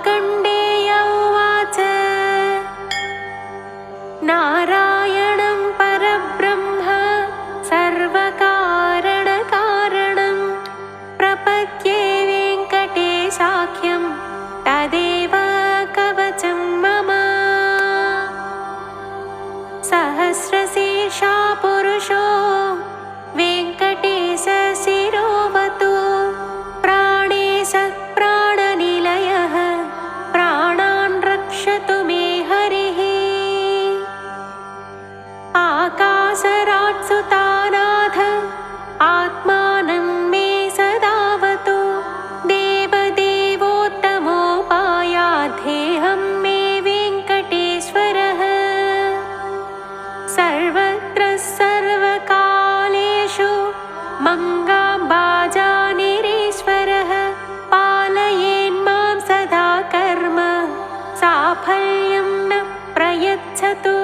मार्कण्डेय उवाच नारायणं परब्रह्म सर्वकारणकारणं प्रपद्ये वेङ्कटेशाख्यं तदेव कवचं मम। सहस्रशीर्षा पुरुषो वेङ्कटेशशिरोवतु प्राणेशः प्राणनिलयः प्राणान् रक्षतु मे हरिः। आकाशराट्सुतानाथ आत्मानं मे सदावतु देवदेवोत्तमोपायाद्धेहं मे वेङ्कटेश्वरः। सर्वत्र सर्वकालेषु मङ्गाम्बाजानिरीश्वरः पालयेन्मां सदा कर्म साफल्यं न प्रयच्छतु।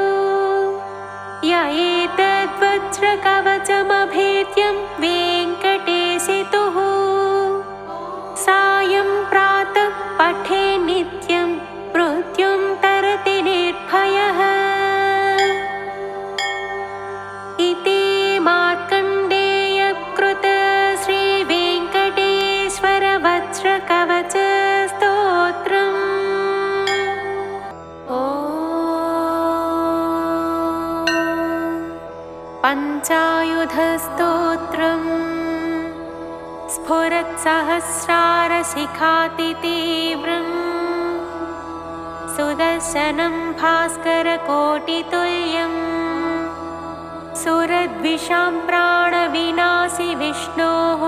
य एतद्वज्रकवचमभेद्यं वेङ्कटेशितुः सायं प्रातः पठे नित्यं मृत्युं तरति निर्भयः। इति मार्कण्डेयकृत श्रीवेङ्कटेश्वर वज्रकवचस्तोत्रम्। पञ्चायुधस्तोत्रम्। स्फुरत्सहस्रारशिखातितीव्रम् सुदर्शनं भास्करकोटितुल्यम् सुरद्विषां प्राणविनाशि विष्णोः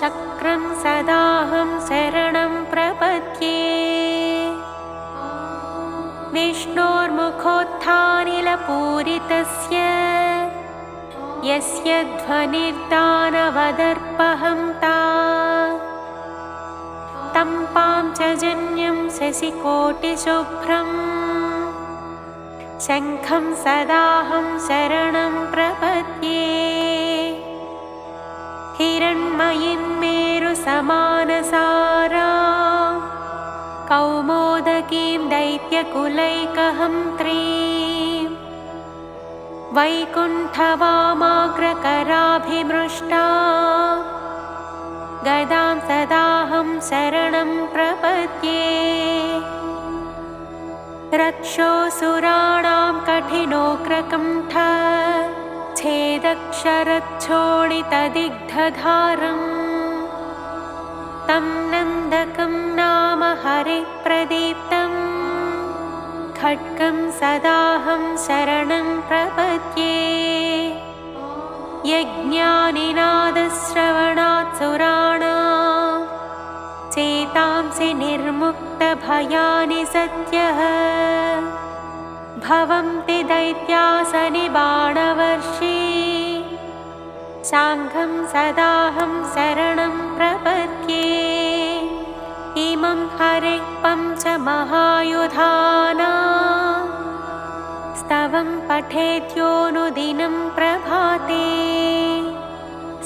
चक्रं सदाहं शरणं प्रपद्ये। विष्णोर्मुखोत्थानिलपूरितस्य यस्य ध्वनिर्दानवदर्पहं तं पाञ्चजन्यं शशिकोटिशुभ्रम् शङ्खं सदाहं शरणं प्रपद्ये। हिरण्मयीं मेरुसमानसारां कौमोदकीं दैत्यकुलैकहन्त्रीं वैकुण्ठवामाग्रकराभिमृष्टा गदां सदाहं शरणं प्रपद्ये। रक्षोऽसुराणां कठिनोग्रकण्ठ छेदक्षरच्छोणितदिग्धधारम् तं नन्दकं नाम हरिप्रदीप्तं खड्गं सदाहं शरणं प्रपद्ये। यज्ञानिनादश्रवणात् सुराणां चेतांसि निर्मुक्तभयानि सद्यः भवन्ति दैत्यासनिबाणवर्षी शाङ्खं सदाहं शरणं प्रपद्ये। इमं हरेः पञ्चमहायुधानां स्तवं पठेद्योनुदिनं प्रभाते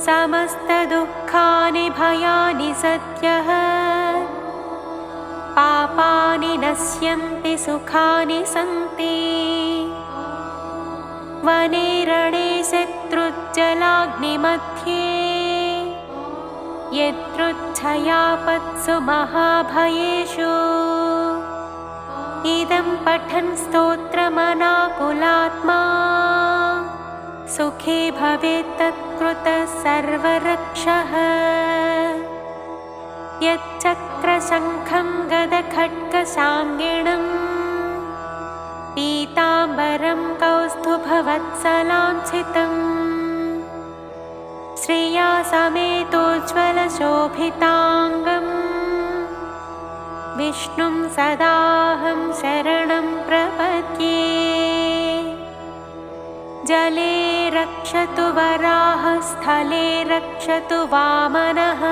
समस्तदुःखानि भयानि सद्यः पापानि नश्यन्ति सुखानि सन्ति। वने रणे शत्रुज्जलाग्निमध्ये यदृच्छयापत्सु महाभयेषु इदं पठन् स्तोत्रमनाकुलात्मा सुखी भवेत् तत्कृतः सर्वरक्षः। यच्चक्रशङ्खं गदखड्गशाङ्गिणं पीताम्बरं कौस्तुभवत्सलाञ्छितम् श्रिया समेतोज्ज्वलशोभिताङ्गं विष्णुं सदाहं शरणं प्रपद्ये। जले रक्षतु वराहः स्थले रक्षतु वामनः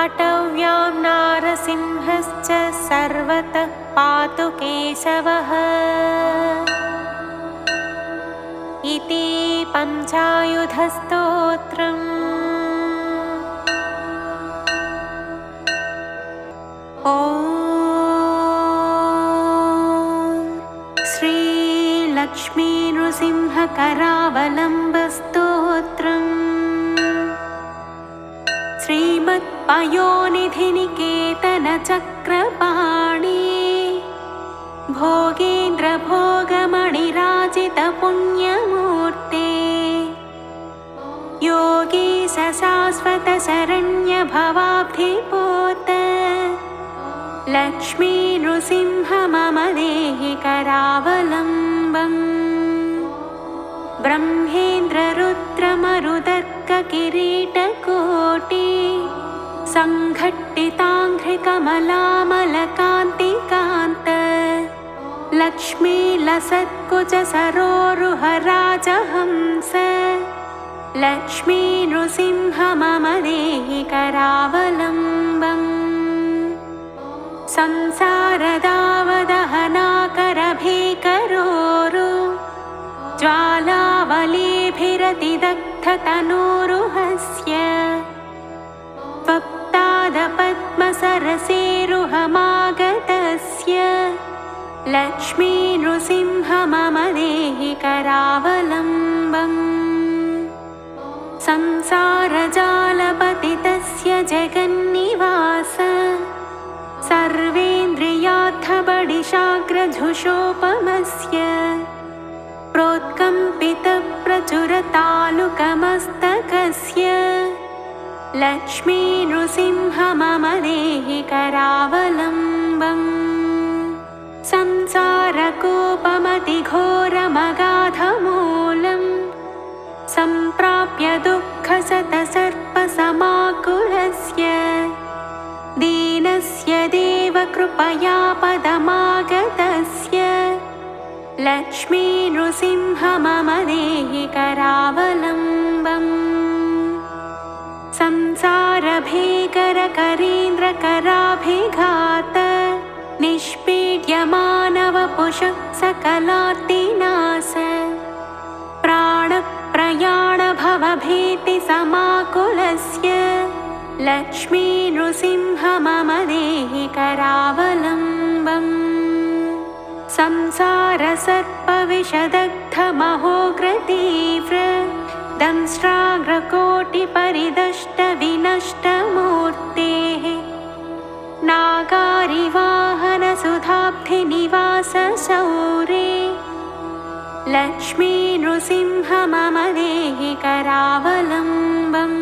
अटव्यां नारसिंहश्च सर्वतः पातु केशवः। इति पञ्चायुधस्तोत्रम्। करावलम्बस्तोत्रम् श्रीमत्पयोनिधिनिकेतनचक्रपाणि भोगेन्द्रभोगमणिराजितपुण्यमूर्ते योगीश शाश्वतशरण्यभवाब्धिपोत लक्ष्मी नृसिंह मम देहि करावलम्बम् ब्रह्मेन्द्ररुद्रमरुदर्ककिरीटकोटि सङ्घट्टिताङ्घ्रिकमलामलकान्तिकान्त लक्ष्मीलसत्कुचसरोरुहराजहंस लक्ष्मी नृसिंह मम देहि करावलम्बम् संसारदावदहनाकरभीकरोरु ज्वालावलीभिरतिदग्धतनूरुहस्य त्वत्पादपद्मसरसेरुहमागतस्य लक्ष्मी नृसिंह मम देहि करावलम्बम् संसारजालपतितस्य जगन्निवास सर्वेन्द्रियार्थबडिशाग्रझुषोपमस्य प्रोत्कम्पितप्रचुरतालुकमस्तकस्य लक्ष्मी नृसिंह मम देहि करावलम्बम् संसारकूपमतिघोरमगाधमूलम् सम्प्राप्य दुःखशतसर्पसमाकुलस्य दीनस्य देवकृपया पदमागतस्य लक्ष्मी नृसिंह मम देहि करावलम्बम् संसारभीकरकरीन्द्रकराभिघात निष्पीड्यमानवपुषः सकलार्तिनाश प्राणप्रयाणभवभीतिसमाकुलस्य लक्ष्मी नृसिंह मम देहि करावलम्बम् संसारसर्पविषदग्धमहोग्रतीव्र दंष्ट्राग्रकोटिपरिदष्टविनष्टमूर्तेः नागारिवाहनसुधाब्धिनिवासशौरे लक्ष्मी नृसिंह मम देहि करावलम्बम्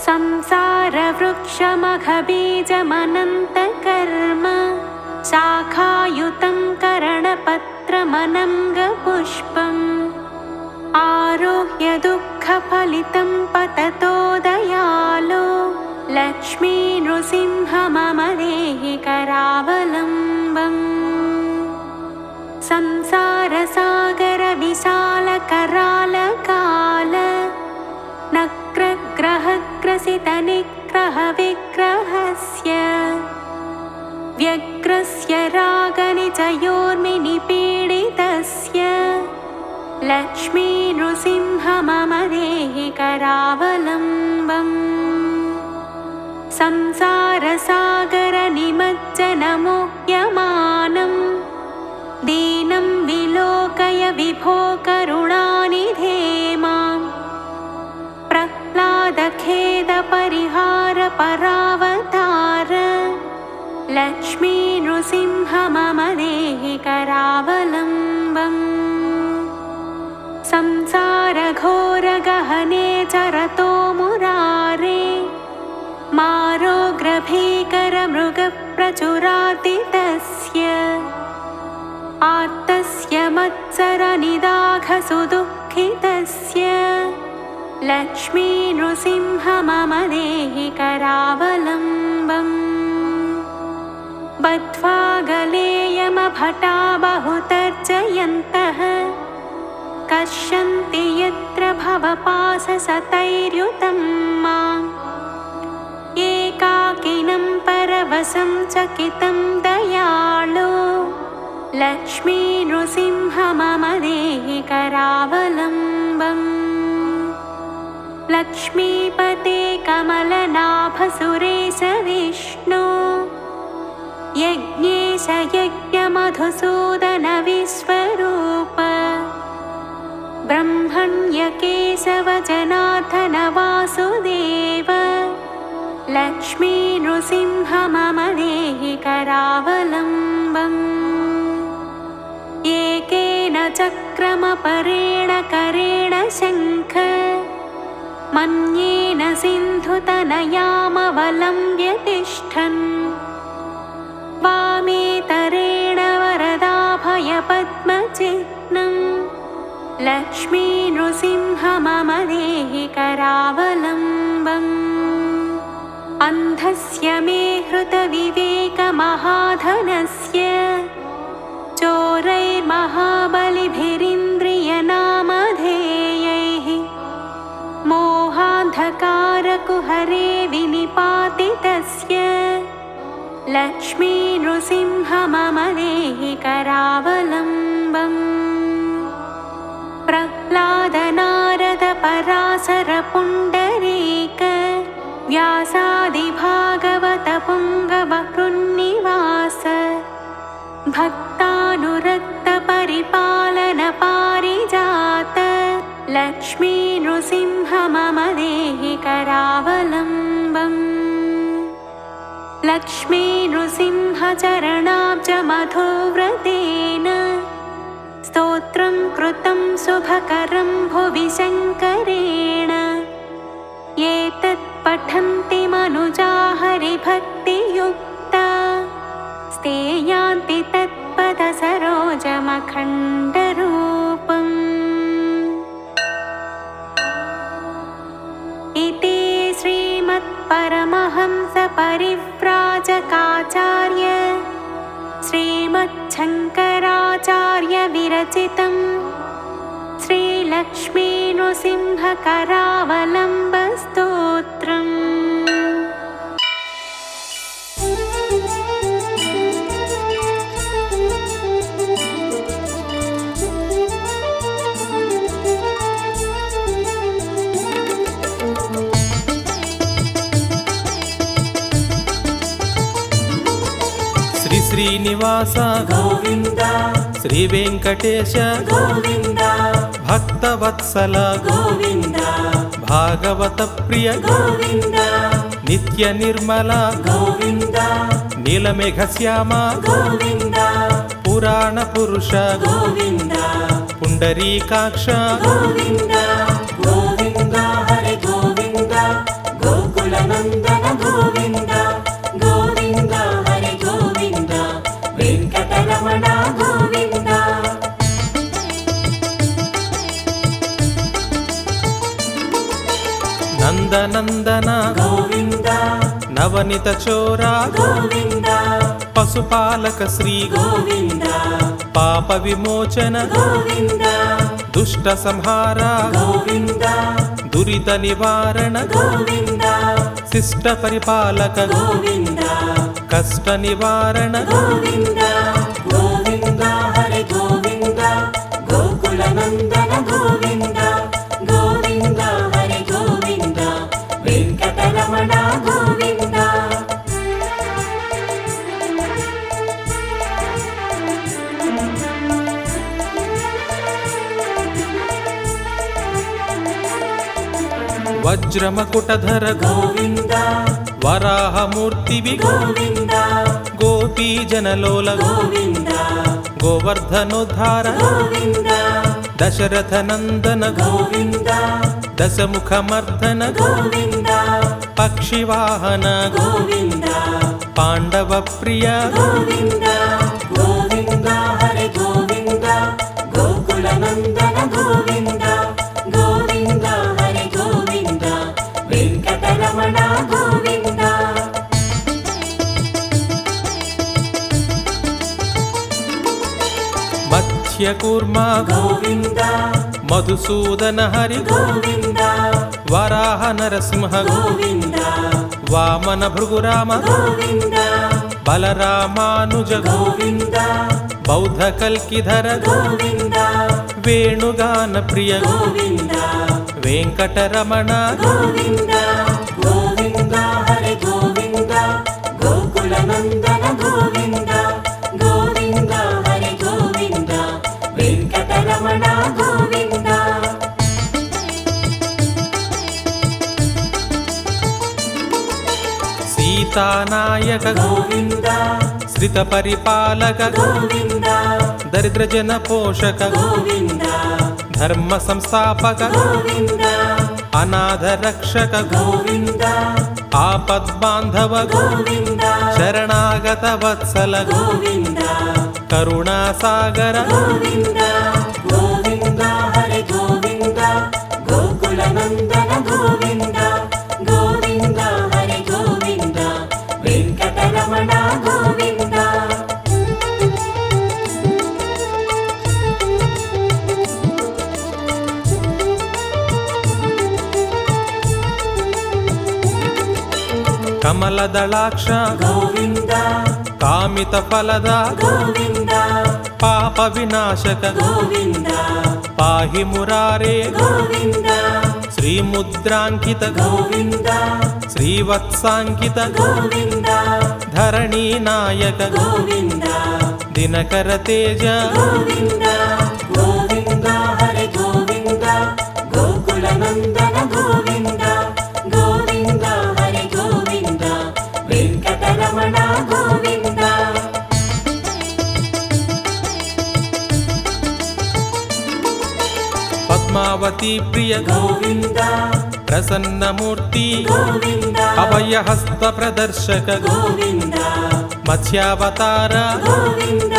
संसारवृक्षमघबीजमनन्तकर्म शाखायुतं करणपत्रमनङ्गपुष्पम् आरोह्य दुःखफलितं पततो दयालो लक्ष्मी नृसिंह मम देहि करावलम्बम् संसारसागरविशालकरालकाल नक्रग्रहग्रसितनिग्रहविग्रहस्य व्यग्रस्य रागनिचयोर्मिनिपीडितस्य लक्ष्मी नृसिंह मम देहि करावलम्बम् संसारसागरनिमज्जनमुह्यमानं दीनं विलोकय विभो करुणानिधे माम् प्रह्लादखेदपरिहारपरावतार लक्ष्मी नृसिंह मम देहि करावलम्बम् संसारघोरगहने चरतो मुरारे मारोग्रभीकरमृगप्रचुरातितस्य आर्तस्य मत्सरनिदाघसुदुःखितस्य लक्ष्मी नृसिंह मम देहि करावलम्बम् बद्ध्वा गलेयमभटा बहुतर्जयन्तः कष्यन्ति यत्र भवपाशशतैर्युतं माम् एकाकिनं परवशं चकितं दयालो लक्ष्मी नृसिंह मम देहि करावलम्बम् लक्ष्मीपते कमलनाभसुरेश विष्णु यज्ञेश यज्ञमधुसूदन विश्वरूप लक्ष्मी नृसिंह मम देहि करावलम्बम् एकेन चक्रमपरेण करेण शङ्ख मन्येन सिन्धुतनयामवलम्ब्य तिष्ठन् वामेतरेण वरदाभयपद्मचिह्नं लक्ष्मी नृसिंह मम देहि करावलम्बम् अन्धस्य मे हृतविवेकमहाधनस्य चोरैर्महाबलिभिरिन्द्रियनामधेयैः मोहान्धकारकुहरे विनिपातितस्य लक्ष्मी नृसिंह मम देहि करावलम्बम् प्रह्लादनारदपराशरपुण्डरीक व्यासादिभागवतपुङ्गवहृन्निवास भक्तानुरक्तपरिपालनपारिजात लक्ष्मी नृसिंह मम देहि करावलम्बम् लक्ष्मी नृसिंह चरणाब्जमधुव्रतेन स्तोत्रं कृतं शुभकरं भुवि शङ्करेण एतत् पठन्ति मनुजा हरिभक्तियुक्ता स्तेयान्ति तत्पदसरोजमखण्डरूपम् इति श्रीमत्परमहंसपरिव्राजकाचार्य श्रीमच्छङ्कराचार्य विरचितं श्रीलक्ष्मी नृसिंह करावलम्ब स्तोत्रम् శ్రీ శ్రీనివాస గోవింద శ్రీ వెంకటేశ గోవింద భక్తవత్సల గోవింద భాగవత ప్రియ గోవింద నిత్య నిర్మల గోవింద నీలమేఘ శ్యామ గోవింద పురాణ పురుష గోవింద పుండరీకాక్ష గోవింద గోవింద హరి గోవింద గోకుల నందన గోవింద గోవింద హరి గోవింద వెంకటరమణ గోవింద నందనందన గోవింద నవనిత చోర గోవింద పశుపాలక శ్రీ గోవింద పాప విమోచన గోవింద దుష్ట సంహార గోవింద దురిత నివారణ గోవింద శిష్ట పరిపాలక గోవింద కష్ట నివారణ గోవింద గోవింద హరి గోవింద గోకుల నందన గోవింద గోవింద హరి గోవింద వెంకటరమణ గోవింద వజ్రమకుటధర గోవింద వరాహమూర్తివి గోవింద గోపీ జనలోల గోవింద గోవర్ధనోద్ధార గోవింద దశరథ నందన గోవింద దశముఖమర్దన గోవింద పక్షివాహన గోవింద పాండవ ప్రియ గోవింద గోవింద హరి గోవింద గోకుల నందన గోవింద గోవింద హరి గోవింద వెంకటరమణ గోవింద మత్స్యకూర్మ గోవింద మధుసూదన హరి గోవింద వరాహ నరసింహ గోవింద వామన భృగురామ గోవింద బలరామానుజ గోవింద బౌద్ధ కల్కిధర గోవింద వేణుగాన ప్రియ గోవింద వెంకటరమణ గోవింద గోవింద హరి గోవింద గోకుల నందన గోవింద గోవింద హరి గోవింద వెంకటరమణ గోవింద సీతానాయక గోవింద శ్రిత పరిపాలక గోవింద దరిద్ర జన పోషక గోవింద ధర్మ సంస్థాపక గోవింద అనాథ రక్షక గోవింద ఆపద్బాంధవ గోవింద శరణాగత వత్సల గోవింద కరుణాసాగర గోవింద గోవింద హరి గోవింద గోకుల నందన గోవింద గోవింద హరి గోవింద వెంకటరమణ గోవింద కమలదళాక్ష గోవింద కామిత ఫలద గోవింద పాప వినాశక గోవింద పాహి మురారే గోవింద శ్రీముద్రాంకిత గోవింద శ్రీవత్సాంకిత గోవింద ధరణీ నాయక గోవింద దినకర తేజ గోవింద గోవింద హరి గోవింద గోకుల నందన గోవింద గోవింద హరి గోవింద వెంకటరమణ గోవింద పద్మావతి ప్రియ గోవింద ప్రసన్నమూర్తి గోవింద అభయహస్త ప్రదర్శక గోవింద మత్స్యావతార గోవింద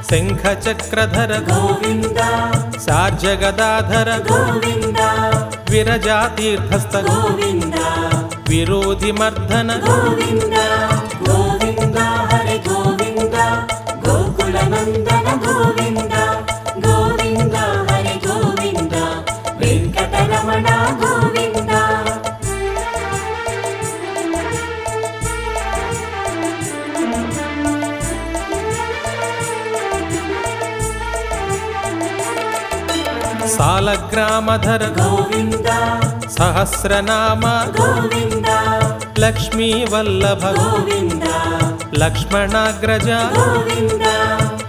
శంఖ చక్రధర గోవింద సార్జగదాధర గోవింద విరజాతీర్థస్థ గోవింద విరోధి మర్దన గోవింద గోవింద హరి గోవింద గోకుల నందన గోవింద గోవింద హరి గోవింద వెంకటరమణ గోవింద సాలగ్రామధర గోవింద సహస్రనామ గోవింద లక్ష్మీ వల్లభ గోవింద లక్ష్మణాగ్రజ గోవింద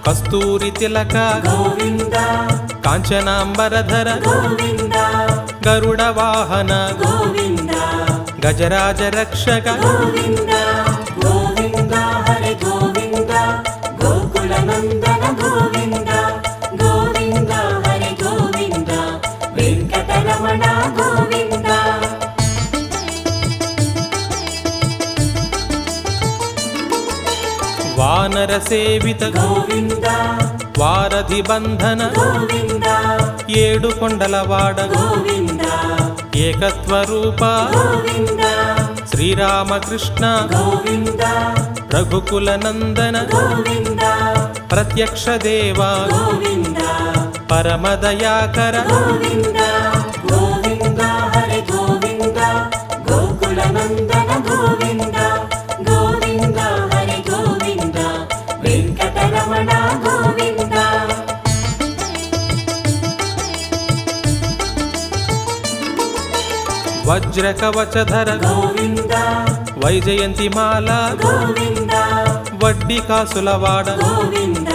కస్తూరి తిలక గోవింద కాంచనాంబరధర గోవింద గరుడ వాహన గోవింద గజరాజ రక్షక గోవింద గోవింద హరి గోవింద గోకుల నందన గోవింద గోవింద హరి గోవింద వెంకటరమణ గోవింద వానర సేవిత గోవింద వారధి బంధన గోవింద ఏడు కొండలవాడ గోవింద ఏకత్వరూప గోవింద శ్రీరామకృష్ణ గోవింద రఘుకుల నందన గోవింద ప్రత్యక్ష దేవ గోవింద పరమదయాకర గోవింద గోవింద హరి గోవింద గోకుల నందన గోవింద గోవింద హరి గోవింద వెంకటరమణ గోవింద వజ్ర కవచధర గోవింద వైజయంతి మాల గోవింద వడ్డీ కాసులవాడ గోవింద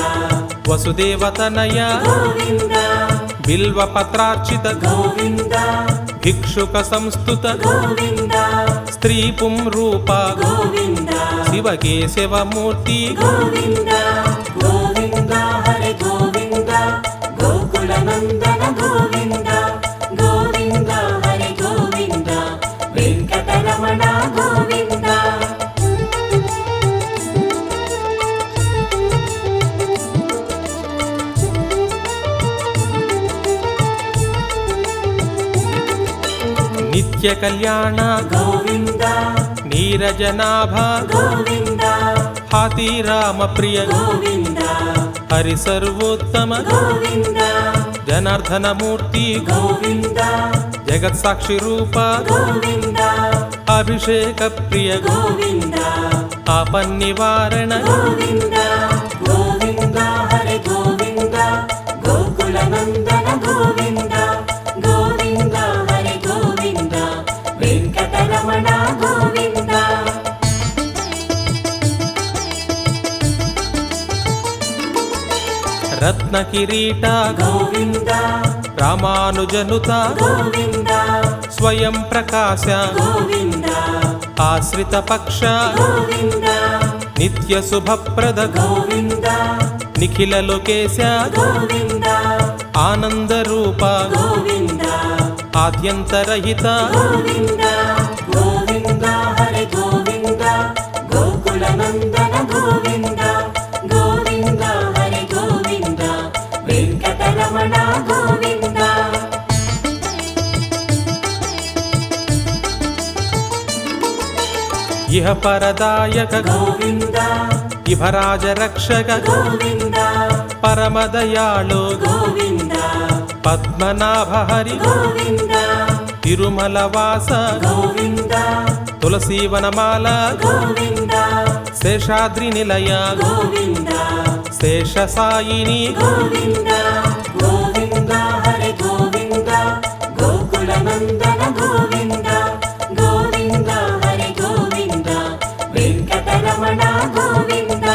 వసుదేవతనయ గోవింద బిల్వ పత్రార్చిత గోవింద భిక్షుక సంస్థుత గోవింద స్త్రీ పుంరూప గోవింద శివకేశవమూర్తి గోవింద గోవింద హరి గోవింద గోకుల నందన గోవింద గోవింద హరి గోవింద వెంకటరమణ గోవింద నిత్య కళ్యాణ గోవింద నీరజనాభ గోవింద హాతీరామ ప్రియ గోవింద హరి సర్వోత్తమ గోవింద జనార్దనమూర్తి గోవింద జగత్సాక్షి రూప గోవింద అభిషేక ప్రియ గోవింద ఆపన్నివారణ గోవింద గోవింద హరి గోవింద గోకుల నందన గోవింద గోవింద హరి గోవింద వెంకటరమణ గోవింద రత్న కిరీట గోవింద రామానుజనుత గోవింద స్వయం ప్రకాశ గోవింద ఆశ్రిత పక్ష గోవింద నిత్య శుభప్రద గోవింద నిఖిల లోకేశ గోవింద ఆనంద రూప గోవింద ఆద్యంతరహిత గోవింద గోవింద హరి గోవింద గోకుల నందన గోవింద గోవింద హరి గోవింద వెంకటరమణ గోవింద ఇహ పరదాయక గోవింద ఇభరాజ రక్షక గోవింద పరమదయాళో గోవింద పద్మనాభ హరి గోవింద తిరుమల వాస గోవింద తులసీవనమాల గోవింద శేషాద్రి నిలయ గోవింద శేష సాయిని గోవింద గోవింద హరి గోవింద గోకుల నందన గోవింద గోవింద హరి గోవింద వెంకటరమణ గోవింద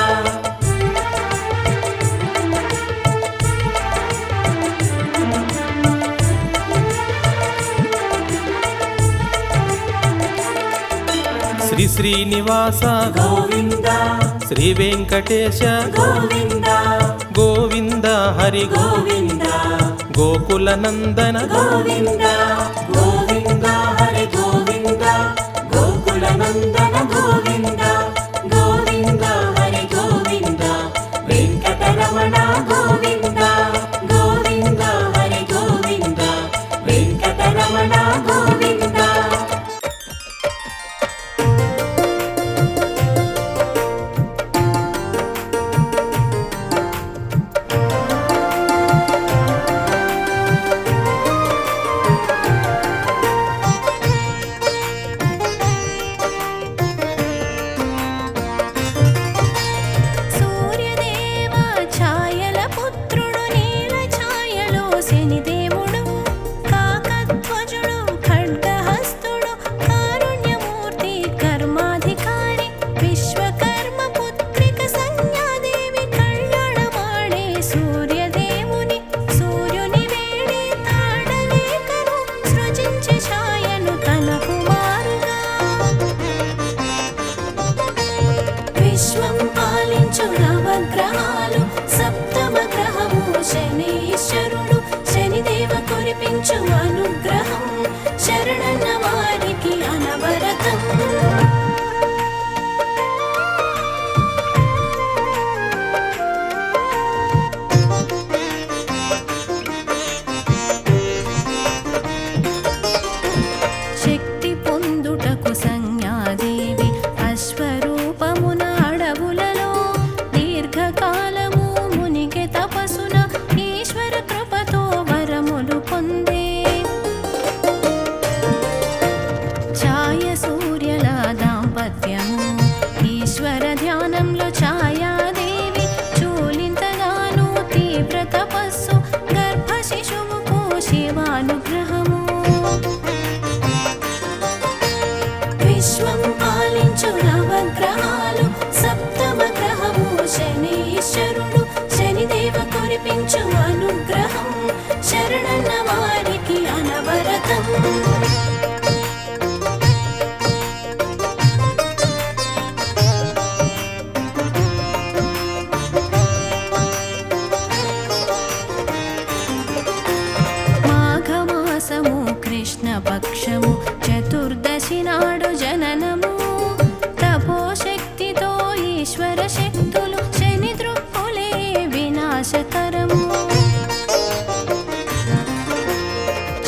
శ్రీ శ్రీనివాస గోవింద శ్రీ వెంకటేశ గోవింద గోవింద హరి గోవింద గోకుల నందన గోవింద గోవింద హరి గోవింద గోకుల నందన గోవింద గోవింద హరి గోవింద వెంకటరమణ గోవింద గోవింద హరి గోవింద వెంకటరమణ గోవింద సూర్యదేవ ఛాయల పుత్రుడు నీల ఛాయలో శనిదేవుడు కాకధ్వజుడు ఖడ్గహస్తుడు కారుణ్యమూర్తి కర్మాధికారి విశ్వకర్మ పుత్రిక సంజ్ఞాదేవి కళ్యాణమాడే సూర్యదేవుని సూర్యుని వేడి తాడలేకను సృజించి ఛాయను తన కుమారుగా విశ్వం పాలించు నవగ్రహాలు సప్తమ గ్రహము శనీశ్వరుడు శనిదేవ కురిపించు అనుగ్రహం శరణన్న వారికి అనవరతం శక్తి పొందుటకు సంజ్ఞాదేవి అశ్వరూపమున అడవులలో దీర్ఘకాలము మునిగే తపస్సున ఈశ్వర కృపతో వరములు పొందే ఛాయ సూర్యుల దాంపత్యము ఈశ్వర ధ్యానంలో ఛాయాదేవి చూలింతగాను తీవ్ర తపస్సు గర్భ శిశువుకు శివానుగ్రహము విశ్వం పాలించు నవగ్రహాలు సప్తమ గ్రహము శనీశ్వరుడు శనిదేవ కురిపించు అనుగ్రహం శరణన్న వారికి అనవరతం మాఘమాసము కృష్ణపక్షము చతుర్దశి నాడు జననము తపోశక్తితో ఈశ్వర శక్తులు శని దృక్కులే వినాశకరము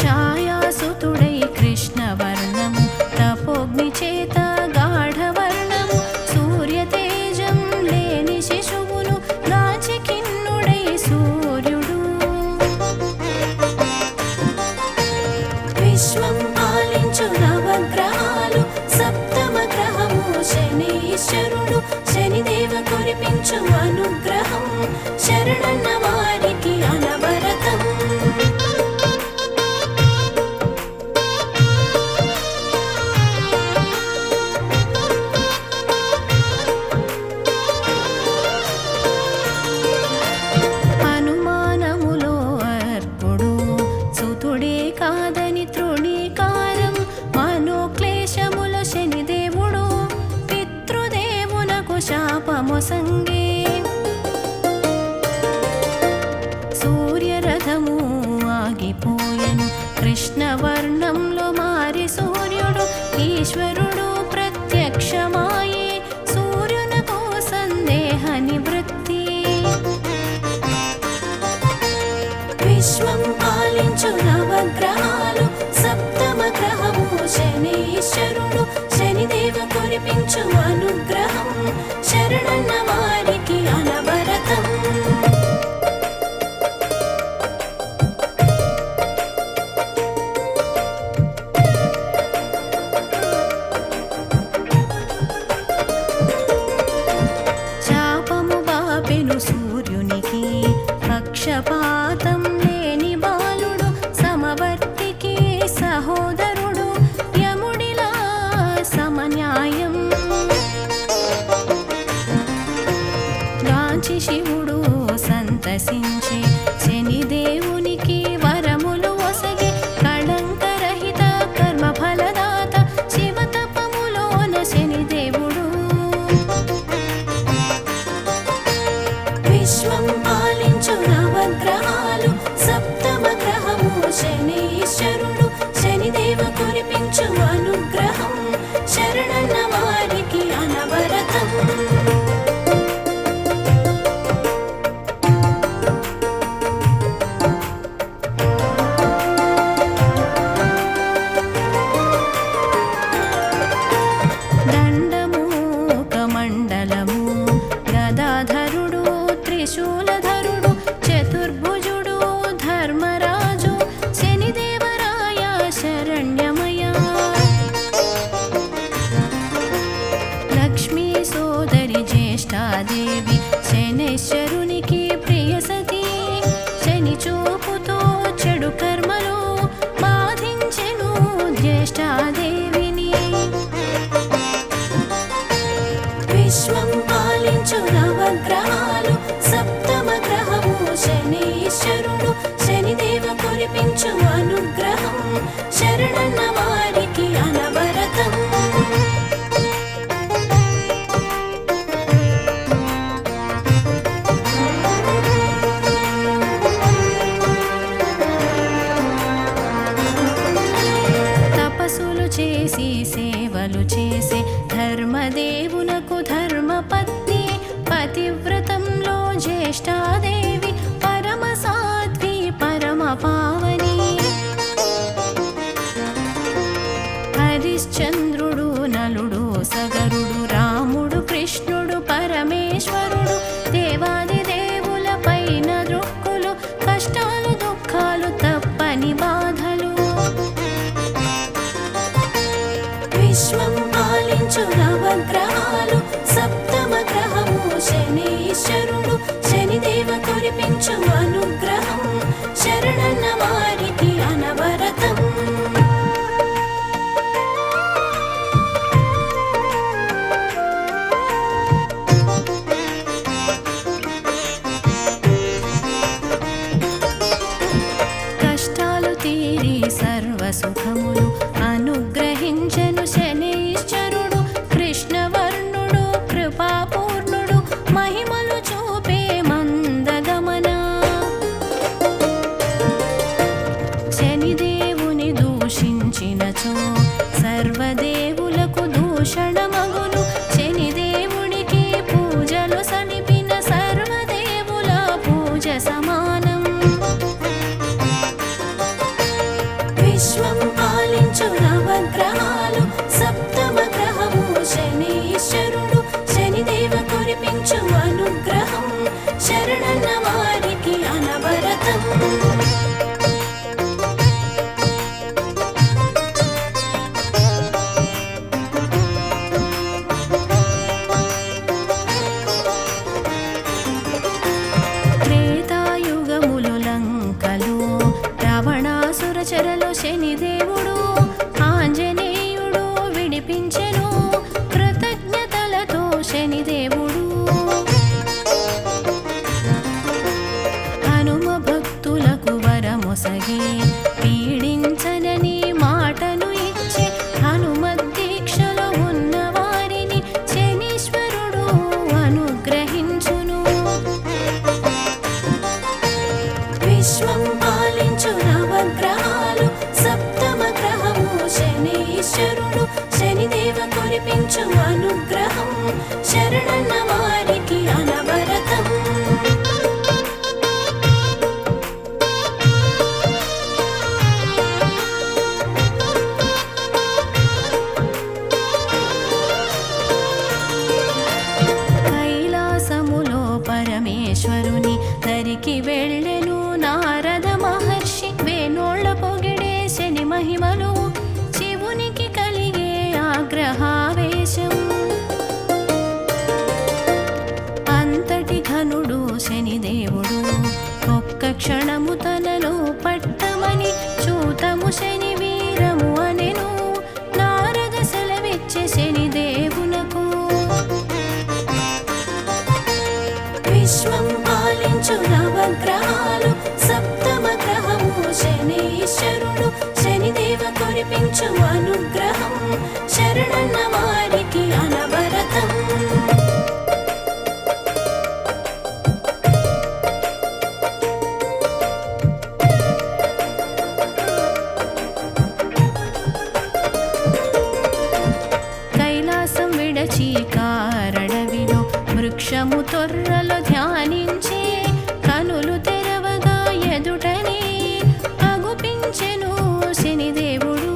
ఛాయాసుతుడై కృష్ణవర్ణము తపోగ్ని చేత గాఢవర్ణము సూర్యతేజం లేని శిశువును గాచి కిన్నుడై సూర్యుడు విశ్వం పాలించు నవగ్రహాలు సప్తమ గ్రహము శనీశ్వరుడు శనిదేవ కురిపించు అనుగ్రహం శరణన్న వారికి అనవరతం అనుమానములో అర్పుడు సుతుడే కాదని తృణీకారం మనోక్లేశముల శనిదేవుడు శాపమొసంగే సూర్యరథము ఆగిపోయెను కృష్ణవర్ణంలో మారి సూర్యుడు ఈశ్వరుడు ప్రత్యక్షమాయే సూర్యునకు సందేహ నివృత్తి విశ్వం పాలించు నవగ్రహాలు సప్తమ గ్రహము శనీశ్వరుడు శనిదేవ కురిపించు అనుగ్రహం శరణన్న వారికి అనవరతం శాపము బాపెను సూర్యునికి పక్షపాతం లేని బాలుడు సమవర్తికి సహోదరుడు యముడిలా సమన్యాయం గాంచి శివుడు సంతసించి శనిదేవునికి వరములు ఒసగి కళంకరహిత కర్మఫలదాత శివతపములోన శనిదేవుడు విశ్వం పాలించు నవగ్రహాలు సప్తమ గ్రహము శనీశ్వరుడు శనిదేవ కురిపించు అనుగ్రహం శరణన్న వారికి అనవరతం దండము కమండలము గదాధరుడు త్రిశూలధరుడు చతుర్భుజుడు ధర్మరాజు శనిదేవరాయ శరణ్యమయ లక్ష్మీ సోదరి జ్యేష్ఠాదేవి శనేశ్వరునికి ప్రియసతి శని చూపుతో చెడు కర్మలు బాధించెను జ్యేష్ఠాదేవిని విశ్వం పాలించు నవగ్రహాలు సప్తమ గ్రహము శనీశ్వరుడు శనిదేవ కురిపించు అనుగ్రహం శరణన్న వారికి అనవరతం తపస్సులు చేసి సేవలు చేసే ధర్మదేవునకు ధర్మపత్ని పతివ్రతంలో జ్యేష్ఠాదేవి పరమ సాధ్వి పరమ పావని హరిశ్చంద్రుడు నలుడు సగరుడు రాముడు కృష్ణుడు పరమేశ్వరుడు దేవాది దేవుల పైన దృక్కులు కష్టాలు దుఃఖాలు తప్పని బాధలు విశ్వం పాలించు నవగ్రహాలు సప్తమ గ్రహము శనీశ్వరుడు శనిదేవ కురిపించు అనుగ్రహం శరణన్న వారికి అనవరతం కష్టాలు తీరి సర్వ సుఖములు అనుగ్రహించెను శనీశ్వరుడు కృష్ణవర్ణుడు కృపాపూర్ణుడు మహిమలు చూపే మందగమన నిత్యము తొర్రలో ధ్యానించి కనులు తెరవగా ఎదుటనే అగుపించెను శనిదేవుడు.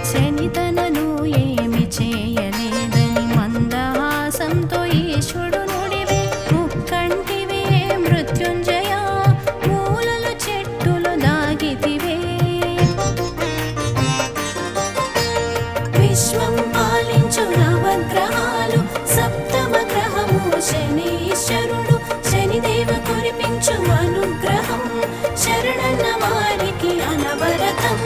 శని తనను ఏమి చేయలేదని మందహాసంతో ఈశ్వరుడు నుడివే. ముక్కంటివే మృత్యుంజయ, మూలలు చెట్టులు దాగితివే. విశ్వం పాలించు నవగ్రహాలు సప్తమ గ్రహము శనీశ్వరుడు. శనిదేవ కురిపించు అనుగ్రహం, శరణన్న వారికి అనవరతం.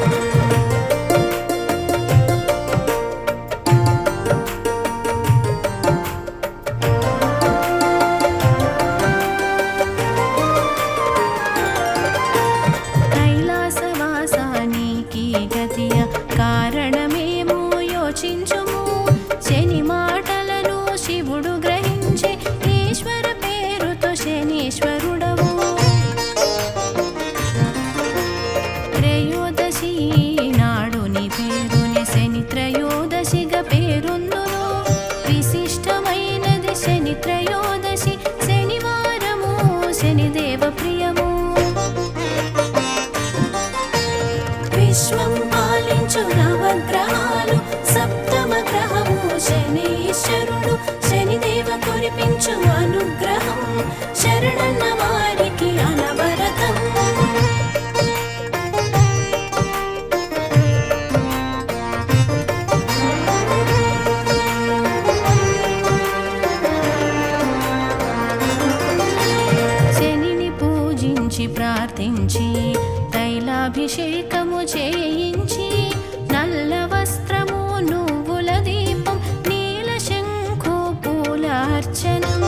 కైలాసవాసానికి గతియ కారణమేమో యోచించుము. శని మాటలను శివుడు గ్రహించి ఈశ్వర పేరుతో శనీశ్వరుడవు. త్రయోదశి నాడు నీ పేరుని శని త్రయోదశిగా పేరొందును. విశిష్టమైనది శని త్రయోదశి, శనివారము శనిదేవ ప్రియము. విశ్వం పాలించు నవగ్రహాలు సప్తమ గ్రహము శనీశ్వరుడు. శనిదేవ కురిపించు అనుగ్రహం, శరణన్న వారికి అనవరతం. శనిని పూజించి ప్రార్థించి తైలాభిషేకము చేయించి నల్ల వస్త్రము నువ్వుల దీపం నీల శంఖు పూల అర్చనం.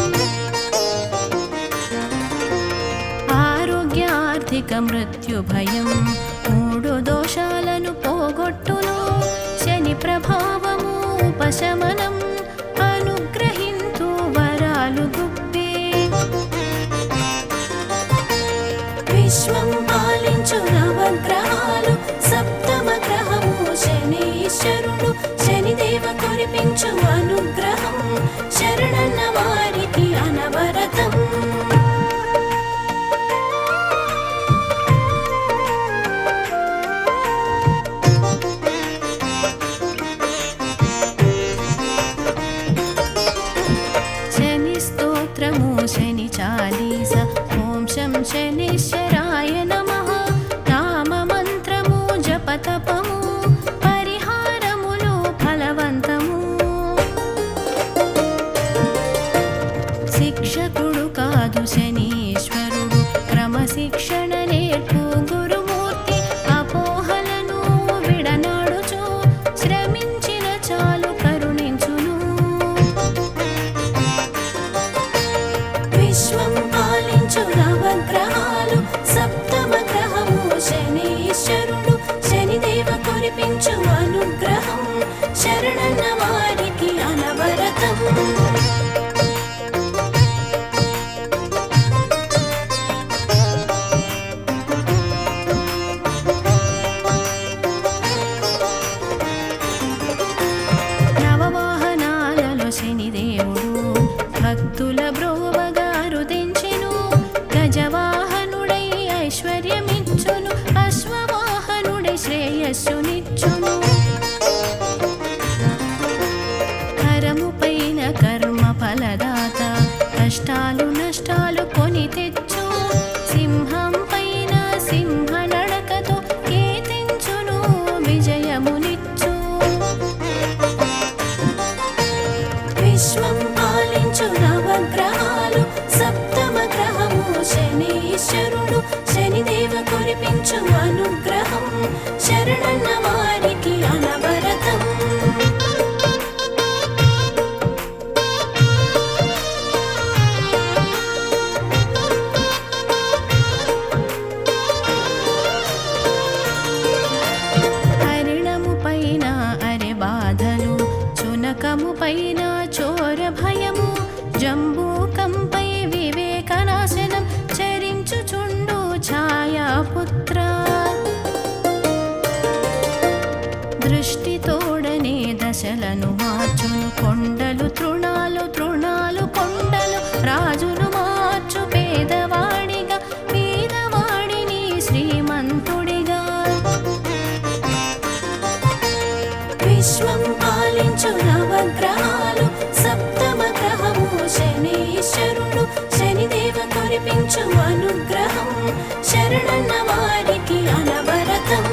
ఆరోగ్య ఆర్థిక మృత్యు భయం మూడు దోషాలను పోగొట్టును. శని ప్రభావము ఉపశమనం అనుగ్రహింతు వరాలు గుప్పే. విశ్వం పాలించు నవగ్రహాలు సప్తమ గ్రహము శనీశ్వరుడు. శనిదేవ కురిపించు అనుగ్రహం, శరణన్న వారికి అనవరతం. శని స్తోత్రము శని చాలీస, ఓం శం శనీశ్వరాయ నమః. నామ మంత్రము జపతపము పరిహారములు ఫలవంతము. శిక్షకుడు కాదు శనీశ్వరుడు, క్రమశిక్షణ నేర్పు గురుమూర్తి. అపోహలను విడనాడుచు శ్రమించిన చాలు కరుణించును. విశ్వం పాలించు నవగ్రహాలు సప్తమ గ్రహము శనీశ్వరుడు. శనిదేవ కురిపించు అనుగ్రహం, శరణన్న వారికి అనవరతం. నవవాహనాలలో శనిదేవుడు భక్తుల బ్రోవగారు దించెను. గజవాహనుడై ఐశ్వర్యమిచ్చును, అశ్వవాహనుడై శ్రేయస్సునిచ్చును. కరము పైన కర్మ ఫలదాత, కష్టాలు నష్టాలు కొని తెచ్చు. సింహం పైన సింహ నడకతో కీర్తించును, విజయమునిచ్చు. విశ్వం పాలించు నవగ్రహాలు సప్తమ గ్రహము శనీశ్వరుడు. శనిదేవ కురిపించు అనుగ్రహం, శరణన్న వారికి అనవరతం. హరిణము పైన అరె బాధలు, చునకము పైన చోర భయము. జంబూకంపై వివేకనాశనం చరించుచుండు ఛాయాపుత్ర. దృష్టి తోడనే దశలను మార్చును కొండ విశ్వం పాలించు నవగ్రహాలు సప్తమ గ్రహము శనీశ్వరుడు శనిదేవ కురిపించు అనుగ్రహం శరణన్న వారికి అనవరతం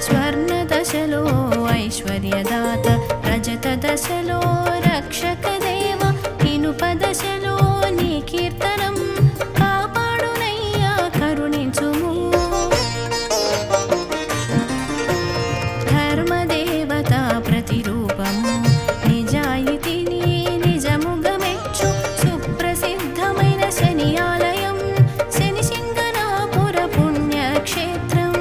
స్వర్ణ దశలో ఐశ్వర్యదాత రజత దశలో రక్షక దేవ ఇనుప దశలో నీ కీర్తనం కాపాడునయ్యా కరుణించుము ధర్మదేవత ప్రతిరూపము నిజాయితీని నిజముగా మెచ్చు సుప్రసిద్ధమైన శని ఆలయం శని సింగనాపుర పుణ్యక్షేత్రం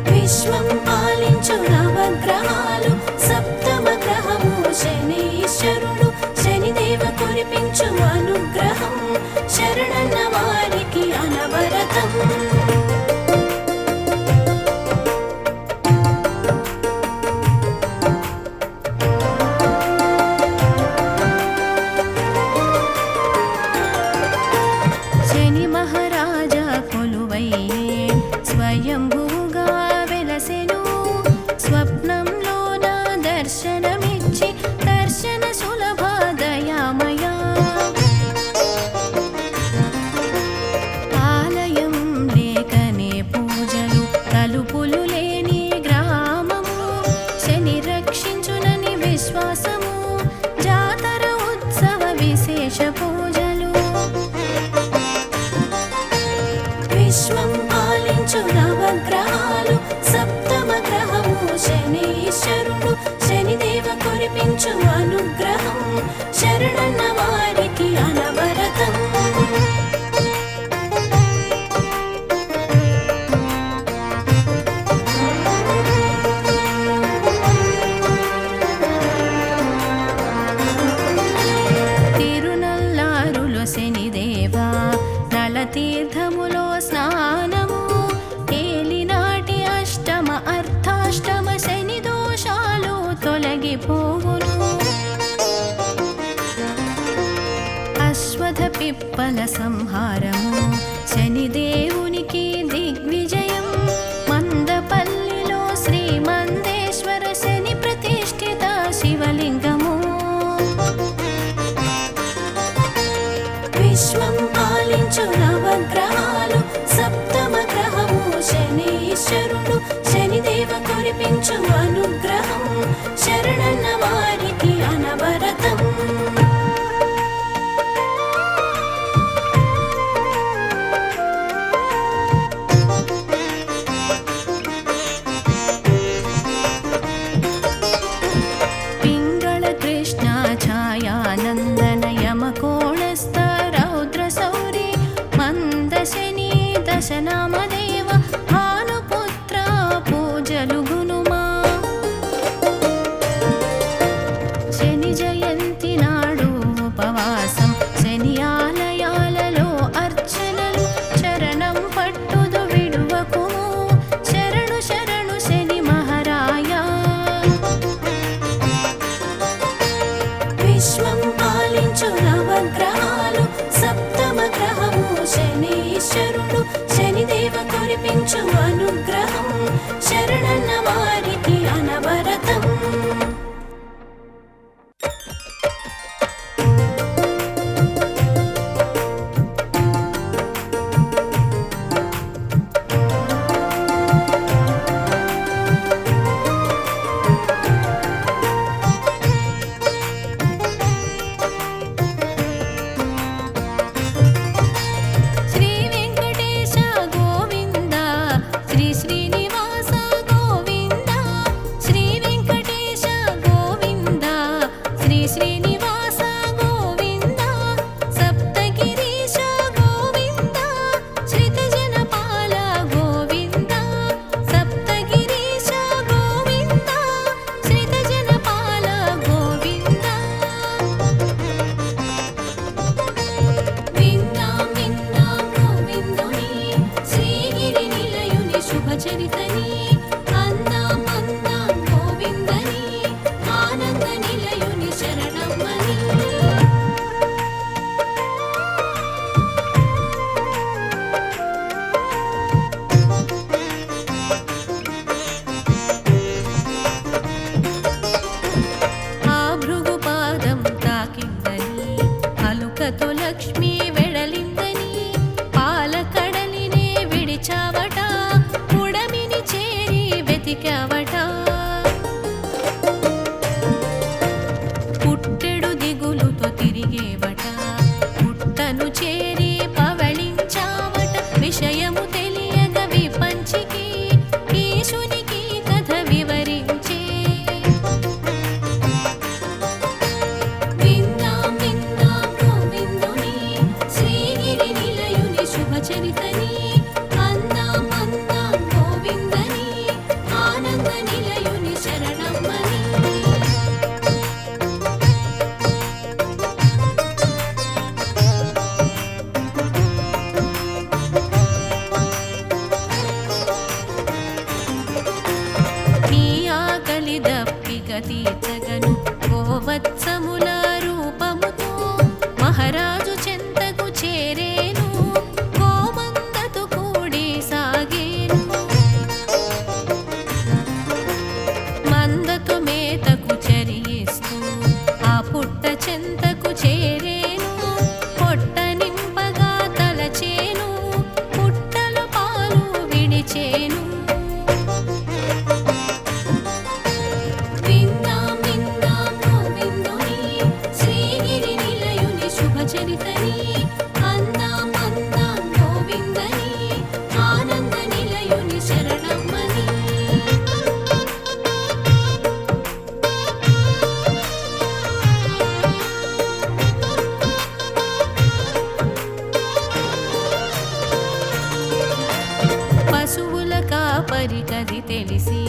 విశ్వం పాలించు నవగ్రహాలు సప్తమ గ్రహము శనీశ్వరుడు శనిదేవ కురిపించు అనుగ్రహం శరణన్న వారికి అనవరతం శని మహారాజా కొలువయ్యే స్వయంభూగా వెలసెను స్వప్నంలో నా దర్శనమిచ్చి దర్శన సులభ దయామయా ఆలయం లేకనే పూజలు తలుపులు లేని గ్రామము శని రక్షించునని విశ్వాసము జాతర ఉత్సవ విశేష పూజలు విశ్వం పాలించు నవగ్రహాలు సప్తమ గ్రహము శనీశ్వరుడు శనిదేవ కురిపించు అనుగ్రహం శరణన్న వారికి అనవరతం తిరునల్లారులో శనిదేవా నలతీర్థములో స్నానము ఏలినాటి అష్టమ అర్థాష్టమ శని దోషాలు తొలగిపోవును అశ్వథ పిప్పల సంహారము శనిదేవునికి దిగ్విజయం మందపల్లిలో శ్రీ మందేశ్వర శని ప్రతిష్ఠిత శివలింగము విశ్వం పాలించు నవగ్రహాలు సప్తమ గ్రహము శనీశ్వరుడు శనిదేవ కురిపించు అనుగ్రహం శరణన్న వారికి అనవరతం పింగళ కృష్ణ ఛాయానందన యమకోణస్థ రౌద్ర సౌరి మంద శని దశనామదేవ భానుపుత్ర పూజలు గునుమా శని జయంతి నాడు ఉపవాసం శని ఆలయాలలో అర్చనలు చరణం పట్టుదు విడువకుము శరణు శరణు శని మహారాయా విశ్వం పాలించు నవగ్రహాలు సప్తమ గ్రహము శనీశ్వరుడు శనిదేవ కురిపించు అనుగ్రహం శరణన్న వారికి అనవరతం పుట్టెడు దిగులుతో తిరిగేవట, పుట్టను చేరి పవళించావట. విషయము తెలియగ విపంచికి ఈశునికి కథ వివరించే. విందాం విందాం గోవిందుని శ్రీగిరి నిలయుని శుభచరితని. అందాం అందాం గోవిందని ఆనంద నిలయుని శరణమ్మని. నీ ఆకలి దప్పిక తీర్చగను గోవత్సముల రూపముతో మహారాజు చెంతకు చేరేను. గోమందతో కూడి సాగేను, మందతో మేతకు చరియిస్తూ ఆ పుట్ట చెంతకు చేరేను. పొట్ట నింపగా తలచేను, పుట్టలు పాలు విడిచేను. విందాం విందాం గోవిందుని శ్రీగిరి నిలయుని శుభచరితని. అందాం అందాం గోవిందని ఆనంద నిలయుని శరణమ్మని. పశువుల కాపరి కది తెలిసి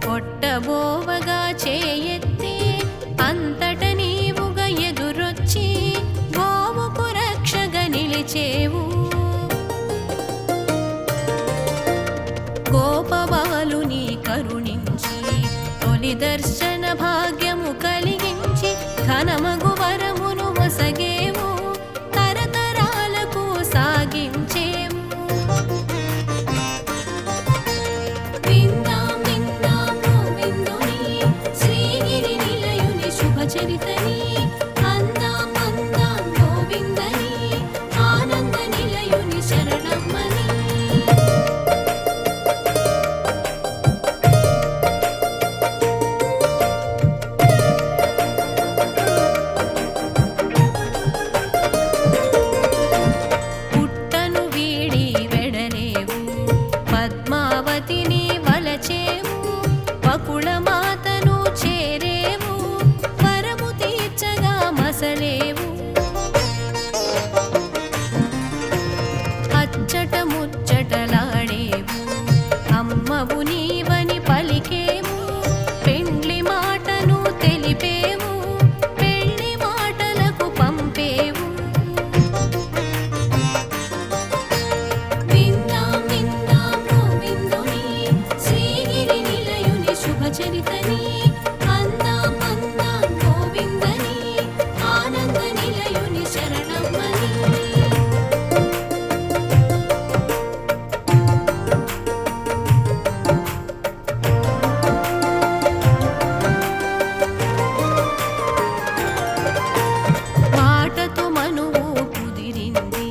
కొట్టబోవగా చేయెత్తి, అంతట నీవుగా ఎదురొచ్చి గోవుకు రక్షగా నిలిచేవు. గోపబాలుని కరుణించి తొలి దర్శన భాగ్యము కలిగించి ఘనమగు వరమును వసగేవు. తరతరాలకు సాగించేవు. విందాం విందాం గోవిందుని శ్రీగిరి నిలయుని శుభచరితని. అందాం అందాం గోవిందని ఆనంద నిలయుని శరణమ్మని. పుట్టను వీడి వెడలేవు, పద్మావతిని వలచేవు. వకుళమాతను చేరేవు, వరము తీర్చగా మసలేవు. అచ్చట ముచ్చటలాడేవు, అమ్మవు నీవని పలికేవు. పెండ్లి మాటను తెలిపేవు, పెళ్లి మాటలకు పంపేవు. విందాం విందాం గోవిందుని శ్రీగిరి నిలయుని శుభచరితని. అందాం అందాం గోవిందని ఆనంద నిలయుని శరణమ్మని. మాటతో మనువు కుదిరింది,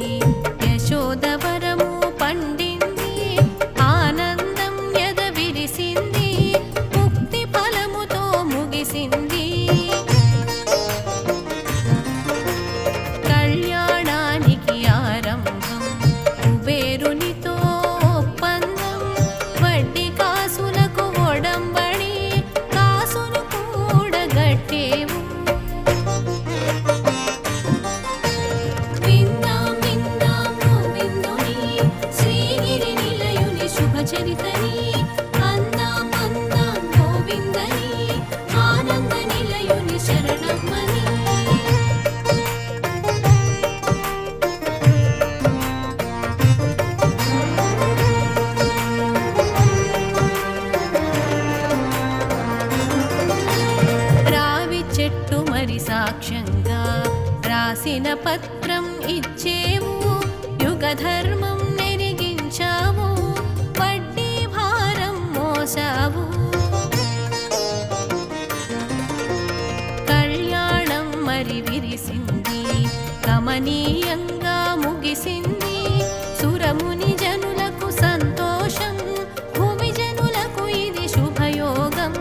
యశోదవరము పండింది. ఆనందం ఎద విరిసింది, ముక్తి ఫలముతో ముగిసింది. కళ్యాణానికి ఆరంభం, కుబేరునితో ఒప్పందం. వడ్డీ కాసులకు ఒడంబడి, కాసును కూడగట్టేవు. విందాం విందాం గోవిందుని శ్రీగిరి నిలయుని శుభచరితని. అందాం అందాం గోవిందని ఆనంద నిలయుని శరణమ్మని. రావి చెట్టు మరి సాక్ష్యంగా రాసిన పత్రం ఇచ్చేవు. యుగధర్మం నెరిగించావు, వడ్డీ భారం మోసావు. కళ్యాణం మరి విరిసింది, కమనీయంగా ముగిసింది. సురముని జనులకు సంతోషం, భూమి జనులకు ఇది శుభయోగం.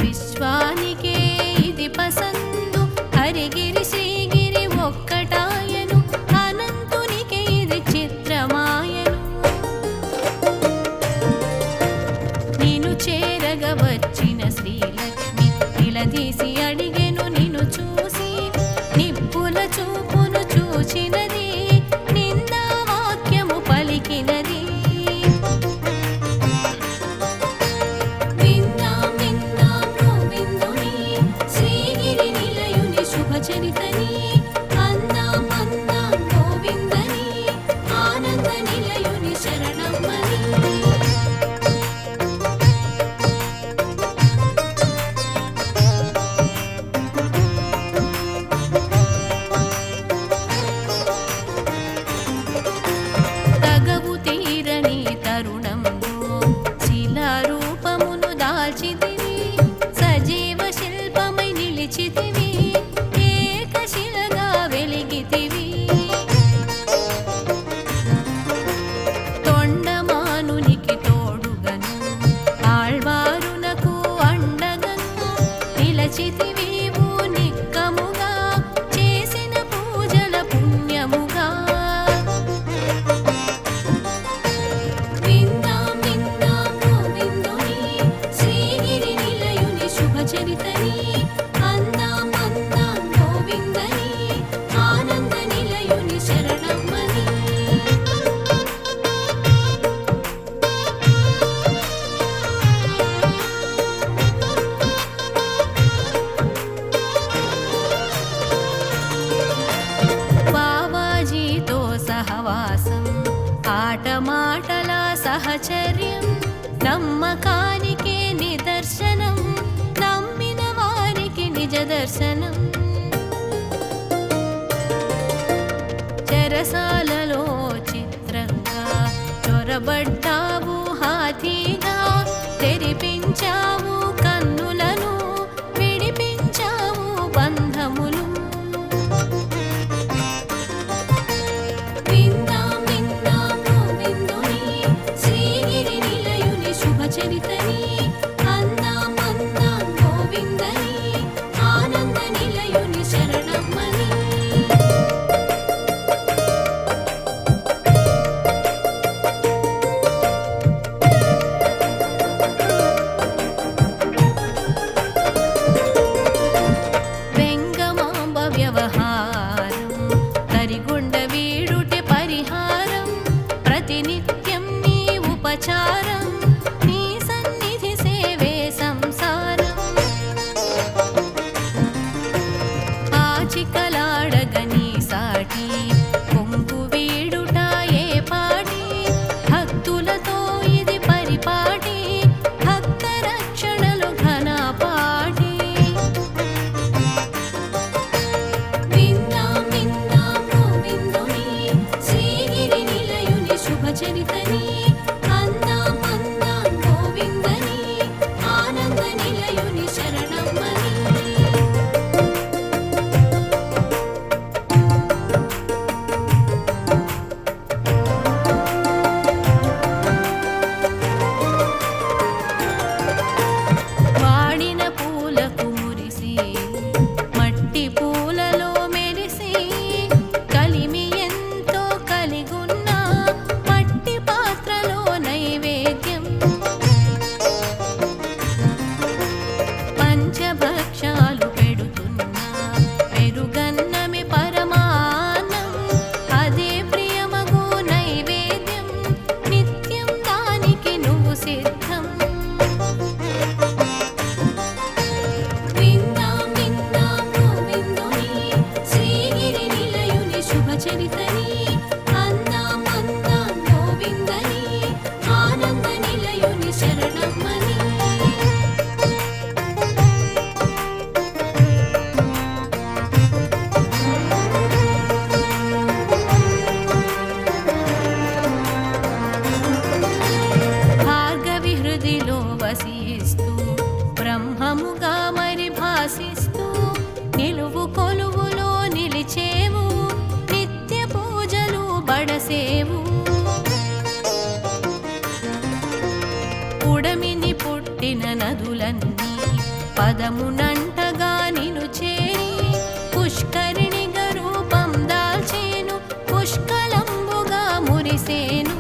విశ్వానికే ఇది పసందు హరిగిరి శ్రీగిరి ఒక్కటాయను అనంతునికే ఇది చిత్రమాయను నిన్ను చేరగ వచ్చిన శ్రీలక్ష్మి నిలదీసి అడిగెను నిన్ను చూసి నిప్పుల చూపును చూచినది నిందా వాక్యము పలికినది విందాం విందాం గోవిందుని శ్రీగిరి నిలయుని శుభచరితని అందాం అందాం గోవిందని ఆనంద నిలయుని శరణమ్మని తగవు తీరని తరుణంలో శిలారూపమును దాల్చితివి సజీవ శిల్పమై నిలిచితివి ఏకశిలగా వెలిగితివి తొండమానునికి తోడుగను ఆళ్వారునకు అండగను నిలచితివీవు నిక్కముగా చేసిన పూజల పుణ్యముగా విందాం విందాం గోవిందుని శ్రీగిరి నిలయుని శుభచరితని అందాం అందాం గోవిందని ఆనంద నిలయుని శరణమ్మని బావాజీతో సహవాసం ఆటమాటల సహచర్యం నమ్మకానికి నిదర్శనం నమ్మిన వారికి నిజ దర్శనం చెరసాలలో చిత్రంగా చొరబడ్డావు హాతీగా తెరిపించావు కన్నులను విడిపించావు బంధములు విందాం విందాం గోవిందుని శ్రీగిరి నిలయుని శుభచరితని అందాం అందాం గోవిందని ఆనంద నిలయుని శరణమ్మని వెంగమాంబ వ్యవహారం తరిగుండ వీడుటే పరిహారం ప్రతినిత్యం నీ ఉపచారం నీ సన్నిధి సేవే సంసారం ఆచికలాడగని సాటి కొంగు వీడుట ఏ పాటి భక్తులతో ఇది పరిపాటి భక్త రక్షణలు ఘనపాటి విందాం విందాం గోవిందుని శ్రీగిరి నిలయుని శుభచరితని అందాం అందాం గోవిందని ఆనంద నిలయుని శరణమ్మని వాడిన పూలకు మురిసి మట్టి పూలలో మెరిసి కలిమి ఎంతో కలిగున్న మట్టి పాత్రలో నైవేద్యం పంచభక్షాలు పెడుతున్నా పెరుగన్నమి పరమాన్నం అదే ప్రియమగు నైవేద్యం నిత్యం దానికి నువ్వు సిద్ధం విందాం విందాం గోవిందుని శ్రీగిరి నిలయుని శుభచరితని అందాం అందాం గోవిందని ఆనంద నిలయుని శరణమ్మని పదమునంటగా నిను చేరి పుష్కరిణిగా రూపం దాల్చేను పుష్కలంబుగా మురిసేను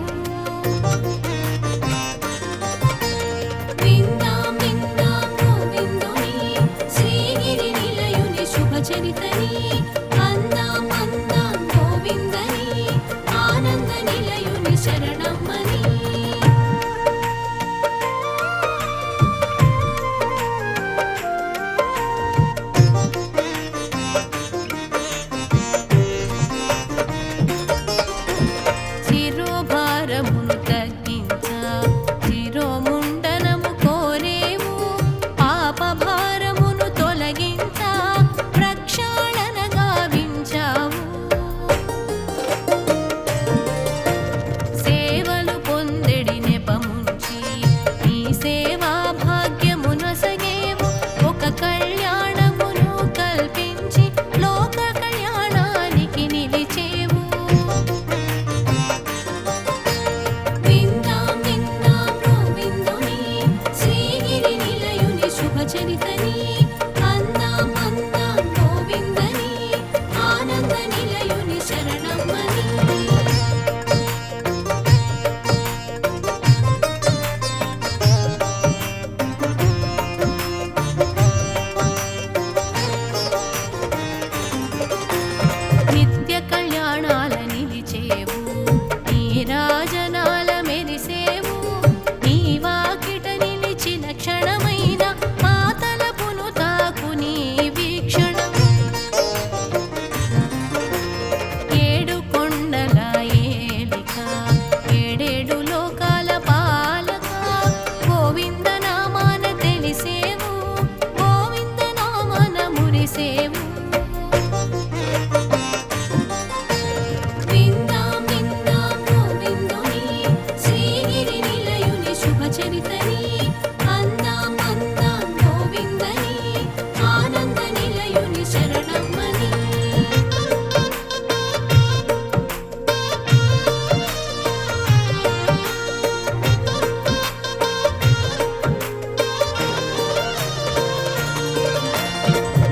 విందాం విందాం గోవిందుని శ్రీగిరి నిలయుని శుభచరితని అందాం అందాం గోవిందని ఆనంద నిలయుని శరణమ్మని శిరోభారమును తగ్గించ శిరోముండనము కోరేము పాపభారమును తొలగించ ప్రక్షాళన గావించావు సేవలు పొందెడి నెపముంచి నీ సేవా భాగ్యమునొసగేవు ఒక కళ్యాణమును కల్పించి లోక కళ్యాణానికి నిలిచేవు విందాం విందాం గోవిందుని శ్రీగిరి నిలయుని శుభచరితని అందాం అందాం గోవిందని ఆనంద నిలయుని శరణమ్మని నిత్య కళ్యాణాల నిలిచేవు నీ రాజనాల మెరిసేవు నీ వాకిట నిలిచిన క్షణమైన మా తలపును తాకు నీ వీక్షణ ఏడు కొండల ఏలిక ఏడేడు లోకాల పాలక గోవింద నామాన తెలిసేవు గోవింద నామాన మురిసేవు విందాం విందాం గోవిందుని శ్రీగిరి నిలయుని శుభచరితని అందాం అందాం గోవిందని ఆనంద నిలయుని శరణమ్మని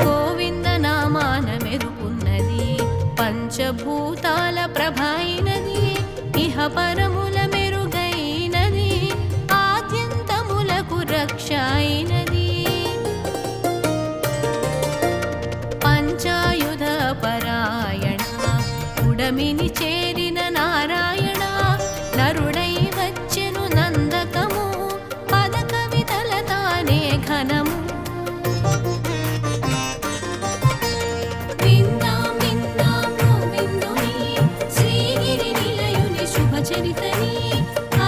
గోవింద నామాన మెరుపున్నది పంచభూతాల ప్రభైనది ఇహ పరముల మెరుగైనది ఆద్యంతములకు రక్ష అయినది పంచాయుధ పరాయణ ఉడమిని చేరిన నారాయణ నరుడై వచ్చెను నందకము పద కవితల తానే ఘనము విందాం విందాం గోవిందుని శ్రీగిరి నిలయుని శుభచరితని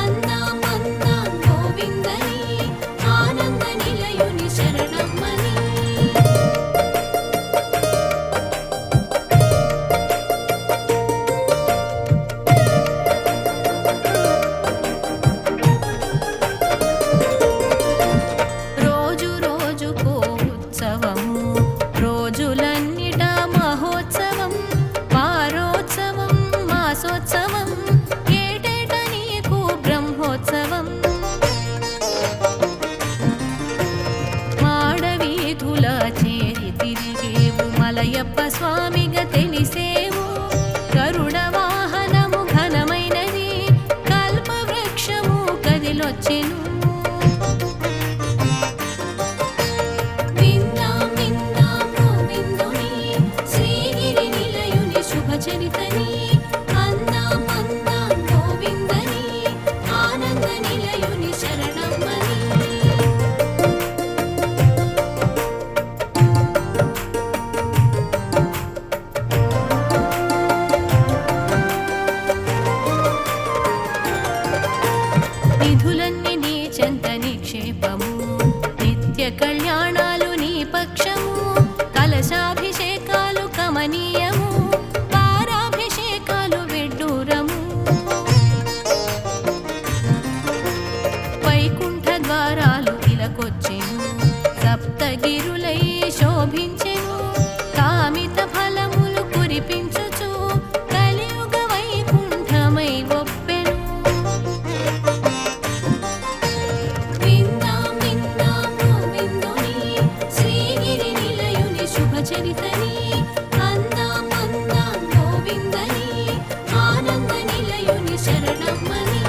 అందాం అందాం గోవిందని ఆనంద నిలయుని శరణమ్మని రోజు రోజుకో ఉత్సవము రోజులన్నిట మహోత్సవం వారోత్సవం మాసోత్సవం ఏటేట నీకు బ్రహ్మోత్సవం మాడవీధుల చేరి తిరిగేవు మలయప్ప స్వామిగా తెలిసేవు గరుడ వాహనము ఘనమైనది కల్పవృక్షము కదిలొచ్చెను విందాం విందాం గోవిందుని శ్రీగిరి నిలయుని శుభచరితని అందాం అందాం గోవిందని ఆనంద నిలయుని శరణమ్మని నిధులన్నీ నీ చెంత నిక్షేపము నిత్య కళ్యాణాలు నీ పక్షము కలశాభిషేకాలు కమనీయము పారాభిషేకాలు విడ్డూరము వైకుంఠ ద్వారాలు ఇలకొచ్చెను సప్తగిరులై శోభించెను కామిత ఫలములు కురిపించుచు కలియుగ వైకుంఠమై ఒప్పెను విందాం విందాం గోవిందుని చరితని అందాం అందాం గోవిందని ఆనంద నిలయుని శరణమ్మని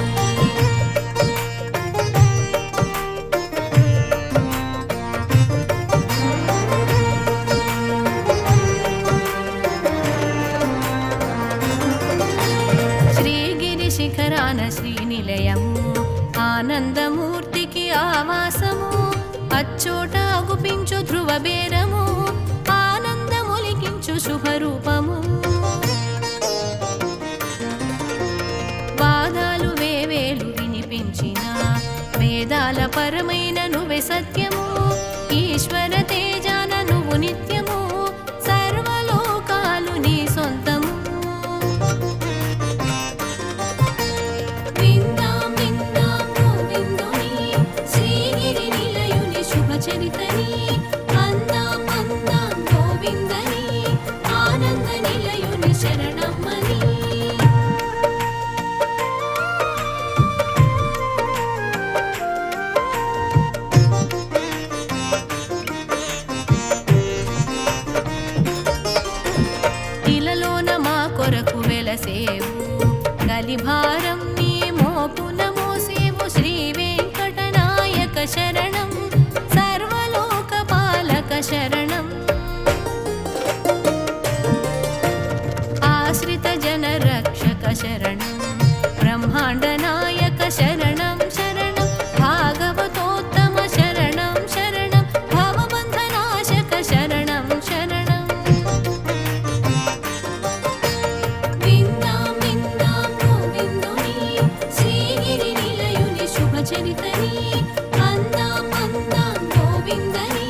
శ్రీగిరి శిఖరాన శ్రీనిలయము ఆనందమూర్తికి ఆవాసము అచ్చోట అగుపించు ధ్రువ బేరము ఆనందములికించు శుభరూపము వాదాలు వేవేలు వినిపించిన వేదాల పరమైన నువ్వే సత్యము ఈశ్వర తేజాన నువ్వు నిత్యము సర్వలోకాలు నీ సొంతము విందాం విందాం గోవిందుని శ్రీగిరి నిలయుని శుభ చరితని అందాం అందాం గోవిందని ఆనంద నిలయుని శరణమ్మని ఇలలోన మా కొరకు వెలసేవు కలిభారం నీ మోపున మోసేవు శ్రీ వెంకటనాయక శరణం సర్వలోక పాలక శరణం ఆశ్రిత జన రక్షక శరణం బ్రహ్మాండ నాయక శరణం శరణం భాగవతోత్తమ శరణం శరణం భవబంధనాశక శరణం శరణం విందాం విందాం గోవిందుని శ్రీగిరి నిలయుని శుభ చరితని అందాం అందాం గోవిందని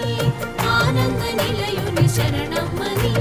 ఆనంద నిలయుని శరణమ్మని